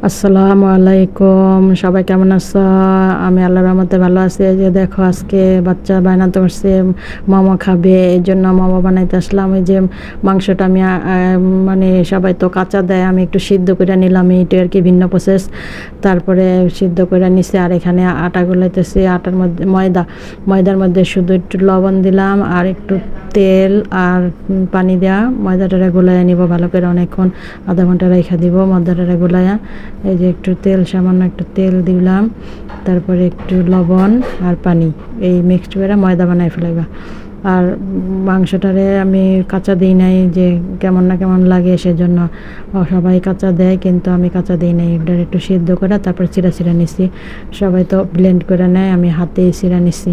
আসসালামু আলাইকুম, সবাই কেমন আছো? আমি আল্লাহর রহমতে ভালো আছি। এই যে দেখো, আজকে বাচ্চা বায়না করছে মোমো খাবে, এই জন্য মোমো বানাইতে আসলাম। এই যে মাংসটা আমি মানে সবাই তো কাঁচা দেয়, আমি একটু সিদ্ধ করে নিলাম, এটা আর কি ভিন্ন প্রসেস। তারপরে সিদ্ধ করে নিছি, আর এখানে আটা গুলাইতেছি। আটার মধ্যে ময়দার মধ্যে শুধু একটু লবণ দিলাম আর একটু তেল আর পানি দেওয়া, ময়দাটা গুলাইয়া নিব ভালো করে, অনেকক্ষণ আধা ঘন্টা রেখে দিব ময়দাটা গুলাইয়া। এই যে একটু তেল, সামান্য একটু তেল দিলাম, তারপরে একটু লবণ আর পানি, এই মিক্সড করে ময়দা বানাই ফেলাইবা। আর মাংসটারে আমি কাঁচা দিই নাই, যে কেমন না কেমন লাগে সেজন্য। সবাই কাঁচা দেয়, কিন্তু আমি কাঁচা দিই নাই, এটা একটু সিদ্ধ করে তারপর চিরা নিছি। সবাই তো ব্লেন্ড করে নেয়, আমি হাতেই চিরা নিছি,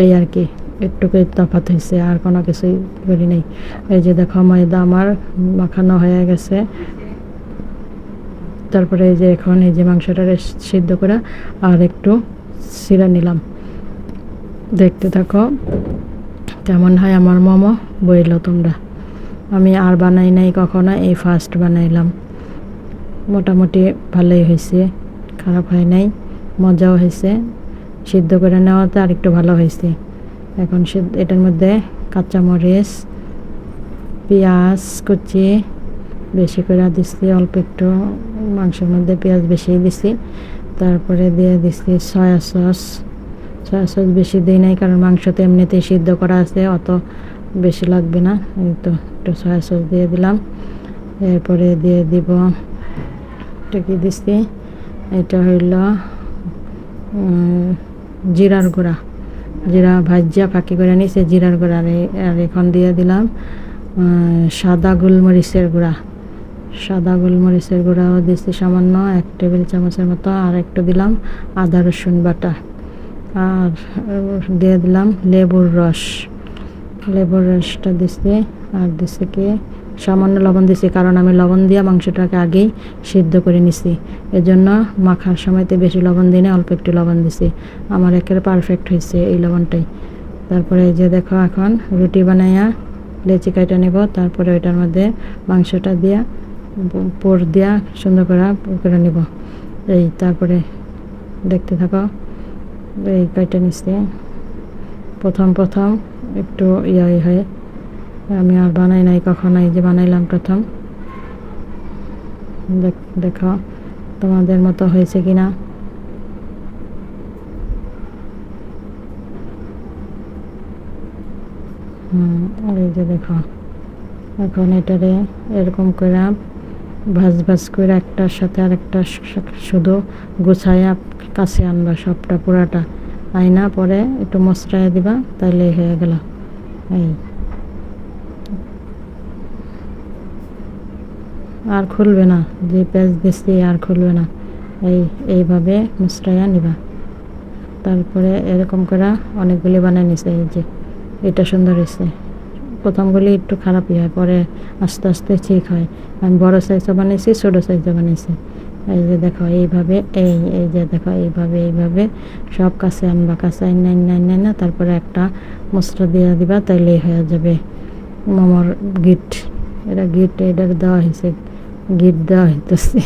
এই আর কি। একটুকুই তফাৎ হয়েছে, আর কোনো কিছুই করি নাই। এই যে দেখো, ময়দা আমার মাখানো হয়ে গেছে। তারপরে এই যে এখন এই যে মাংসটা সিদ্ধ করে আর একটু ছিঁড়ে নিলাম। দেখতে থাকো কেমন হয় আমার মোমো, বইলো তোমরা। আমি আর বানাই নাই কখনো, এই ফার্স্ট বানাইলাম। মোটামুটি ভালোই হয়েছে, খারাপ হয় নাই, মজাও হয়েছে। সিদ্ধ করে নেওয়াতে আর একটু ভালো হয়েছে। এখন এটার মধ্যে কাঁচামরিচ, পেঁয়াজ কুচি বেশি করে দিচ্ছি, অল্প একটু মাংসের মধ্যে পেঁয়াজ বেশি দিছি। তারপরে দিয়ে দিচ্ছি সয়া সস বেশি দিই নাই, কারণ মাংস তো এমনিতেই সিদ্ধ করা আছে, অত বেশি লাগবে না। এই তো একটু সয়া সস দিয়ে দিলাম। এরপরে দিয়ে দিব, এটা কি দিচ্ছি, এটা হইল জিরার গুঁড়া, জিরা ভাজিয়া ফাঁকি করে নিছে জিরার গুঁড়া। আর এখন দিয়ে দিলাম সাদা গোলমরিচের গুঁড়াও দিচ্ছি সামান্য, 1 টেবিল চামচের মতো। আর একটু দিলাম আদা রসুন বাটা, আর দিয়ে দিলাম লেবুর রসটা দিচ্ছি। আর দিচ্ছি কি সামান্য লবণ দিছি, কারণ আমি লবণ দিয়ে মাংসটাকে আগেই সিদ্ধ করে নিছি, এজন্য মাখার সময়তে বেশি লবণ দিই না, অল্প একটু লবণ দিছি। আমার একেবারে পারফেক্ট হয়েছে এই লবণটাই। তারপরে এই যে দেখো, এখন রুটি বানাইয়া লেচি কাইটা নেব। তারপরে ওইটার মধ্যে মাংসটা দিয়া পুর দিয়া সুন্দর করে নেব। এই তারপরে দেখতে থাকো, এই কাইটা নিচ্ছি। প্রথম একটু হয়, আমি আর বানাই নাই কখনো, এই যে বানাইলাম প্রথম। দেখো তোমাদের মতো হয়েছে কিনা। এই যে দেখো, এখন এটারে এরকম করে ভাজ করে একটার সাথে আর একটা শুধু গুছাইয়া কাছে আনবা, সবটা পুরাটা আইনা পরে একটু মশলায় দিবা, তাইলে হয়ে গেল। এই আর খুলবে না, যে পেঁয়াজ দিচ্ছি আর খুলবে না। এইভাবে মশলাইয়া নিবা। তারপরে এরকম করে অনেকগুলি বানিয়ে নিছে। এই যে এটা সুন্দর হয়েছে। প্রথমগুলি একটু খারাপই হয়, পরে আস্তে আস্তে ঠিক হয়। আমি বড় সাইজও বানিয়েছি, ছোটো সাইজও বানিয়েছি। এই যে দেখো এইভাবে, এই যে দেখো এইভাবে সব কাছে আনবা, কাছে না, তারপরে একটা মশলা দিয়ে দিবা, তাইলেই হয়ে যাবে মোমোর গিট। এটার দেওয়া হয়েছে, গিট দেওয়া হইতেছে,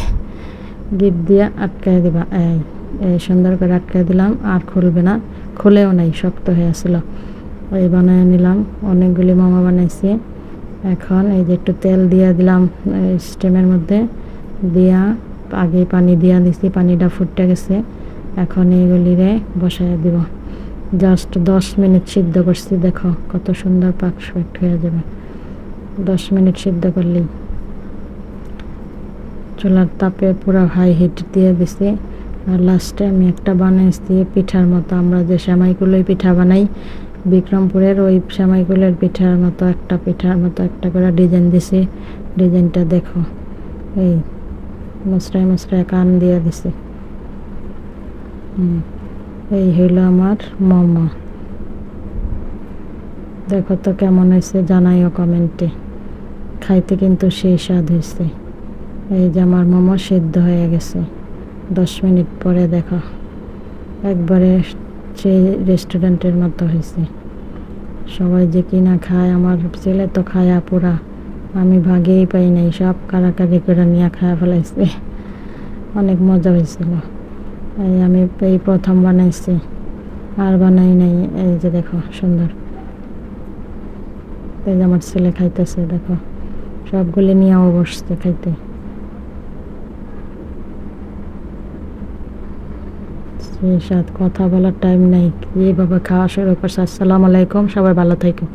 গিট দিয়ে আটকায় দিবা। এই সুন্দর করে আটকায় দিলাম, আর খুলবে না, খুলেও নাই, শক্ত হয়ে আসলো। এই বানিয়ে নিলাম, অনেকগুলি মোমো বানাইছি। এখন এই যে একটু তেল দিয়ে দিলাম স্টিমের মধ্যে, দিয়া আগে পানি দিয়া দিছি, পানিটা ফুটে গেছে। এখন এইগুলিরে বসায় দিব। জাস্ট 10 মিনিট সিদ্ধ করছি, দেখো কত সুন্দর পারফেক্ট হয়ে যাবে 10 মিনিট সিদ্ধ করলেই। চুলার তাপে পুরো হাই হিট দিয়ে দিছি। আর লাস্টে আমি একটা বানাইছি পিঠার মতো, আমরা যে সেমাইগুলোই পিঠা বানাই, বিক্রমপুরের ওই সেমাইগুলোর পিঠার মতো একটা করে ডিজাইন দিছি। ডিজাইনটা দেখো, এই মশলায় কান দিয়ে দিছি। এই হইল আমার মোমো। দেখো তো কেমন হয়েছে, জানাইও কমেন্টে। খাইতে কিন্তু সেই স্বাদ হয়েছে। এই যে আমার মোমো সিদ্ধ হয়ে গেছে 10 মিনিট পরে, দেখো একবারে সেই রেস্টুরেন্টের মতো হয়েছে। সবাই যে কিনা খায়, আমার ছেলে তো খায়া পুরা, আমি ভাগেই পাই নাই, সব কারাকারি করে নিয়ে খায়া ফেলাইছে। অনেক মজা হয়েছিল। এই আমি এই প্রথম বানাইছি, আর বানাই নাই। এই যে দেখো সুন্দর, এই যে আমার ছেলে খাইতেছে, দেখো সবগুলি নিয়েও বসছে খাইতে। সেই সাথে কথা বলার টাইম নাই, এইভাবে খাওয়া শুরু করছে। আসসালামু আলাইকুম, সবাই ভালো থাকো।